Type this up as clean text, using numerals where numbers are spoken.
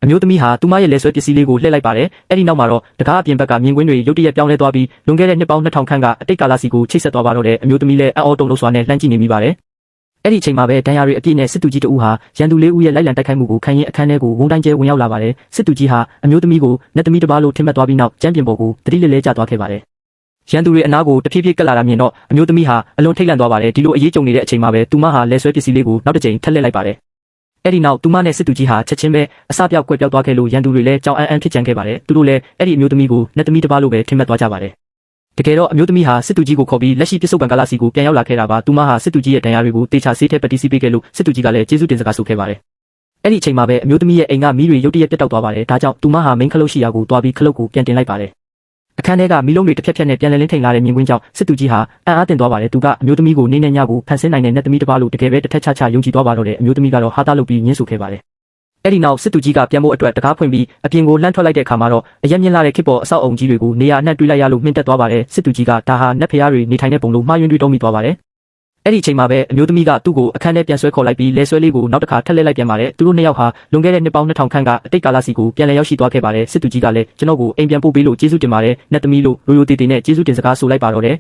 မျိုးသမီးဟာသူမရဲ့လက်ဆွဲပစ္စည်းလေးကိုလှည့်လိုက်ပါတယ်အဲ့ဒီနောက်မှာတော့တကားအပြင်ဘက်ကမြင်ကွင်းတွေရုတ်တရက်ပြောင်းလဲသွားပြီးလွန်ခဲ့တဲ့နှစ်ပေါင်း2000ခန့်ကအတိတ်ကာလစီကိုချိတ်ဆက်သွားပါတော့တဲ့အမျိုးသမီးလည်းအံ့ဩတုန်လှုပ်စွာနဲ့လှမ်းကြည့်နေမိပါတယ်အဲ့ဒီအချိန်မှာပဲဒဏ်ရာတွေအပြည့်နဲ့စစ်သူကြီးတဦးဟာရန်သူလေးဦးရဲ့လိုက်လံတိုက်ခိုက်မှုကိုခံရင်အခန်းထဲကိုဝုန်းတိုင်းကျဲဝင်ရောက်လာပါတယ်စစ်သူကြီးဟာအမျိုးသမီးကိုနတ်သမီးတစ်ပါးလိုထင်မှတ်သွားပြီးနောက်ကျမ်းပြင်ပေါ်ကိုတတိလက်လဲကျသွားခဲ့ပါတယ်ရန်သူတွေအနားကိုတဖြည်းဖြည်းကပ်လာတာမြင်တော့အမျိုးသမီးဟာအလွန်ထိတ်လန့်သွားပါတယ်ဒီလိုအရေးကြုံနေတဲ့အချိန်မှာပဲသူမဟာလက်ဆွဲပစ္စည်းလေးကိုနောက်တစ်ကြိမ်ထပ်လှည့်လိုက်ပါတယ်အဲ့ဒီနောက်သူမနဲ့စစ်သူကြီးဟာချက်ချင်းပဲအစပြောက်ကွက်ပြောက်သွားခဲ့လို့ရန်သူတွေလည်းကြောင်အန်းဖြစ်ကြံခဲ့ပါတယ်သူတို့လည်းအဲ့ဒီအမျိုးသမီးကိုနတ်သမီးတစ်ပါးလိုပဲထင်မှတ်သွားကြပါတယ်တကယ်တော့အမျိုးသမီးဟာစစ်သူကြီးကိုခေါ်ပြီးလက်ရှိပြစ္ဆုတ်ပံကာလစီကိုပြန်ရောက်လာခဲ့တာပါသူမဟာစစ်သူကြီးရဲ့ဒဏ်ရာတွေကိုတေချာဆေးထဲပတ်တီးစီးပေးခဲ့လို့စစ်သူကြီးကလည်းကျေးဇူးတင်စကားဆိုခဲ့ပါတယ်အဲ့ဒီအချိန်မှာပဲအမျိုးသမီးရဲ့အိမ်ကမီးတွေရုတ်တရက်ပြတ်တောက်သွားပါတယ်ဒါကြောင့်သူမဟာမိန်းခလုတ်ရှိရာကိုတွားပြီးခလုတ်ကိုပြန်တင်လိုက်ပါတယ်အခန်းထဲကမီးလုံးတွေတစ်ဖြက်ဖြက်နဲ့ပြန်လည်လင်းထိန်လာတဲ့မြင်ကွင်းကြောင့်စစ်သူကြီးဟာအံ့အားသင့်သွားပါတယ်သူကအမျိုးသမီးကိုနေနဲ့ညကိုဖန်ဆင်းနိုင်တဲ့နတ်သမီးတစ်ပါးလိုတကယ်ပဲတစ်ထက်ချချယုံကြည်သွားပါတော့တဲ့အမျိုးသမီးကတော့ဟာတာလုပ်ပြီးညှင်းဆိုခဲ့ပါတယ်အဲ့ဒီနောက်စစ်သူကြီးကပြန်ဖို့အတွက်တကားဖွင့်ပြီးအပြင်ကိုလှမ်းထွက်လိုက်တဲ့အခါမှာတော့အရက်မြင့်လာတဲ့ခေတ်ပေါ်အဆောက်အုံကြီးတွေကိုနေရာအနှံ့တွေးလိုက်ရလို့မြင့်တက်သွားပါတယ်စစ်သူကြီးကဒါဟာနတ်ဖျားတွေနေထိုင်တဲ့ပုံလို့မှားယွင်းတွေးတောမိသွားပါတယ်အဲ့ဒီအချိန်မှာပဲအမျိုးသမီးကသူ့ကိုအခန်းထဲပြန်ဆွဲခေါ်လိုက်ပြီးလဲဆွဲလေးကိုနောက်တစ်ခါထပ်လှည့်လိုက်ပြန်ပါတယ်သူတို့နှစ်ယောက်ဟာလွန်ခဲ့တဲ့နှစ်ပေါင်း2000ခန့်ကအတိတ်ကာလစီကိုပြန်လည်ရောက်ရှိသွားခဲ့ပါတယ်စစ်သူကြီးကလည်းကျွန်တော်ကိုအိမ်ပြန်ပို့ပေးလို့ကျေးဇူးတင်ပါတယ်နတ်သမီးလို့ရိုးရိုးတေးတေးနဲ့ကျေးဇူးတင်စကားဆိုလိုက်ပါတော့တယ်